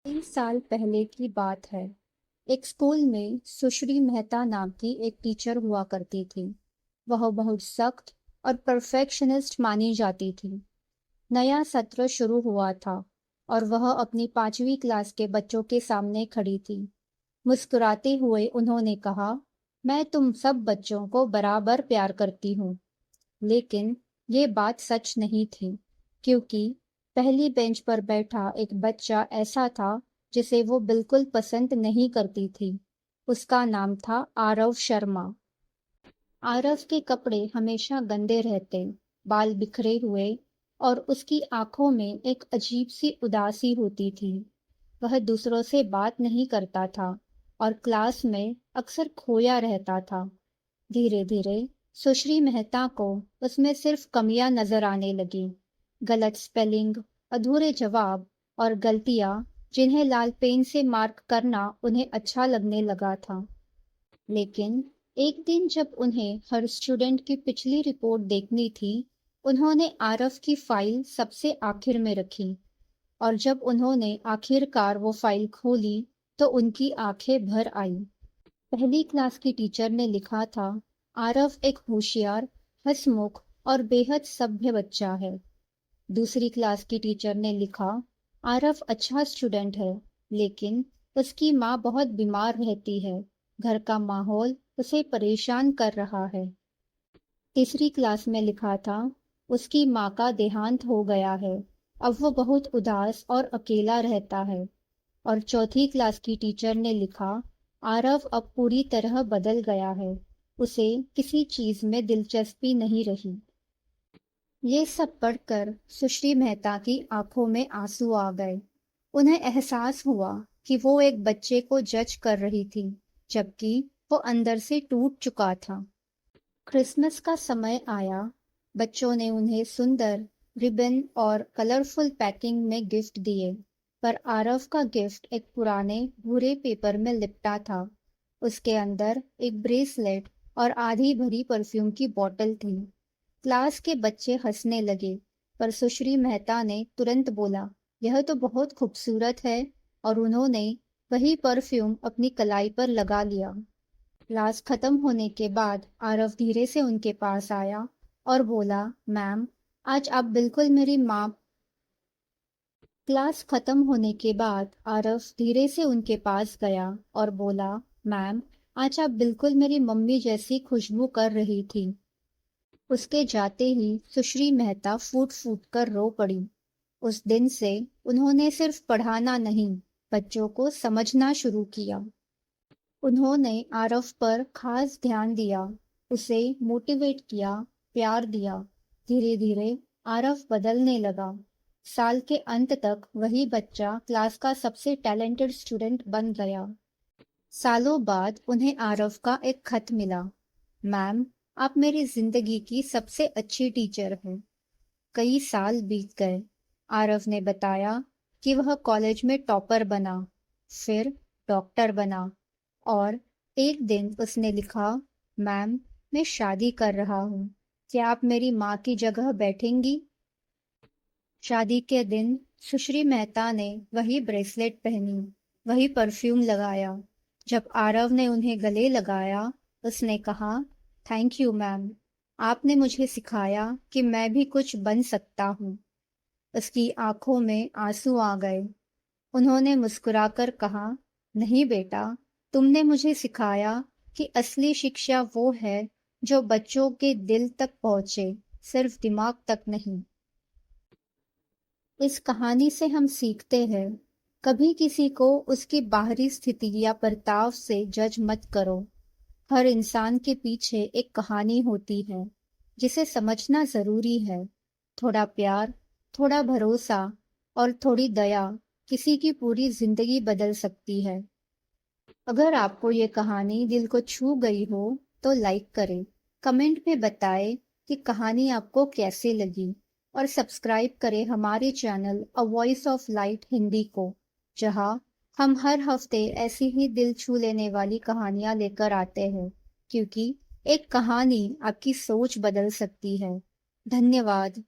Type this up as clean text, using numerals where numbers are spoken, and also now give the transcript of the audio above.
कई साल पहले की बात है। एक स्कूल में सुश्री मेहता नाम की एक टीचर हुआ करती थी। वह बहुत सख्त और परफेक्शनिस्ट मानी जाती थी। नया सत्र शुरू हुआ था और वह अपनी 5वीं क्लास के बच्चों के सामने खड़ी थी। मुस्कुराते हुए उन्होंने कहा, मैं तुम सब बच्चों को बराबर प्यार करती हूँ। लेकिन ये बात सच नहीं थी, क्योंकि पहली बेंच पर बैठा एक बच्चा ऐसा था जिसे वो बिल्कुल पसंद नहीं करती थी। उसका नाम था आरव शर्मा। आरव के कपड़े हमेशा गंदे रहते, बाल बिखरे हुए और उसकी आंखों में एक अजीब सी उदासी होती थी। वह दूसरों से बात नहीं करता था और क्लास में अक्सर खोया रहता था। धीरे धीरे सुश्री मेहता को उसमें सिर्फ कमियां नजर आने लगी। गलत स्पेलिंग, अधूरे जवाब और गलतियां जिन्हें लाल पेन से मार्क करना उन्हें अच्छा लगने लगा था। लेकिन एक दिन जब उन्हें हर स्टूडेंट की पिछली रिपोर्ट देखनी थी, उन्होंने आरव की फाइल सबसे आखिर में रखी। और जब उन्होंने आखिरकार वो फाइल खोली तो उनकी आंखें भर आई। पहली क्लास की टीचर ने लिखा था, आरव एक होशियार, हंसमुख और बेहद सभ्य बच्चा है। दूसरी क्लास की टीचर ने लिखा, आरव अच्छा स्टूडेंट है, लेकिन उसकी माँ बहुत बीमार रहती है। घर का माहौल उसे परेशान कर रहा है। तीसरी क्लास में लिखा था, उसकी माँ का देहांत हो गया है। अब वो बहुत उदास और अकेला रहता है। और चौथी क्लास की टीचर ने लिखा, आरव अब पूरी तरह बदल गया है। उसे किसी चीज में दिलचस्पी नहीं रही। ये सब पढ़कर सुश्री मेहता की आंखों में आंसू आ गए। उन्हें एहसास हुआ कि वो एक बच्चे को जज कर रही थी, जबकि वो अंदर से टूट चुका था। क्रिसमस का समय आया। बच्चों ने उन्हें सुंदर रिबन और कलरफुल पैकिंग में गिफ्ट दिए, पर आरव का गिफ्ट एक पुराने भूरे पेपर में लिपटा था। उसके अंदर एक ब्रेसलेट और आधी भरी परफ्यूम की बोतल थी। क्लास के बच्चे हंसने लगे, पर सुश्री मेहता ने तुरंत बोला, यह तो बहुत खूबसूरत है, और उन्होंने वही परफ्यूम अपनी कलाई पर लगा लिया। क्लास खत्म होने के बाद आरव धीरे से उनके पास आया और बोला, मैम, आज आप बिल्कुल मेरी माँ। क्लास खत्म होने के बाद आरव धीरे से उनके पास गया और बोला, मैम, आज आप बिल्कुल मेरी मम्मी जैसी खुशबू कर रही थी। उसके जाते ही सुश्री मेहता फूट फूट कर रो पड़ी। उस दिन से उन्होंने सिर्फ पढ़ाना नहीं, बच्चों को समझना शुरू किया। उन्होंने आरव पर खास ध्यान दिया, उसे मोटिवेट किया, प्यार दिया। धीरे धीरे आरव बदलने लगा। साल के अंत तक वही बच्चा क्लास का सबसे टैलेंटेड स्टूडेंट बन गया। सालों बाद उन्हें आरव का एक खत मिला, मैम, आप मेरी जिंदगी की सबसे अच्छी टीचर हैं। कई साल बीत गए। आरव ने बताया कि वह कॉलेज में टॉपर बना, फिर डॉक्टर बना, और एक दिन उसने लिखा, मैम, मैं शादी कर रहा हूँ। क्या आप मेरी माँ की जगह बैठेंगी? शादी के दिन सुश्री मेहता ने वही ब्रेसलेट पहनी, वही परफ्यूम लगाया। जब आरव ने उन्हें गले लगाया, उसने कहा, थैंक यू मैम, आपने मुझे सिखाया कि मैं भी कुछ बन सकता हूँ। उसकी आंखों में आंसू आ गए। उन्होंने मुस्कुराकर कहा, नहीं बेटा, तुमने मुझे सिखाया कि असली शिक्षा वो है जो बच्चों के दिल तक पहुंचे, सिर्फ दिमाग तक नहीं। इस कहानी से हम सीखते हैं, कभी किसी को उसकी बाहरी स्थिति या बर्ताव से जज मत करो। हर इंसान के पीछे एक कहानी होती है, जिसे समझना जरूरी है। थोड़ा प्यार, थोड़ा भरोसा और थोड़ी दया किसी की पूरी जिंदगी बदल सकती है। अगर आपको ये कहानी दिल को छू गई हो तो लाइक करें, कमेंट में बताएं कि कहानी आपको कैसे लगी, और सब्सक्राइब करें हमारे channel a voice of light Hindi को, जहां हम हर हफ्ते ऐसी ही दिल छू लेने वाली कहानियां लेकर आते हैं, क्योंकि एक कहानी आपकी सोच बदल सकती है। धन्यवाद।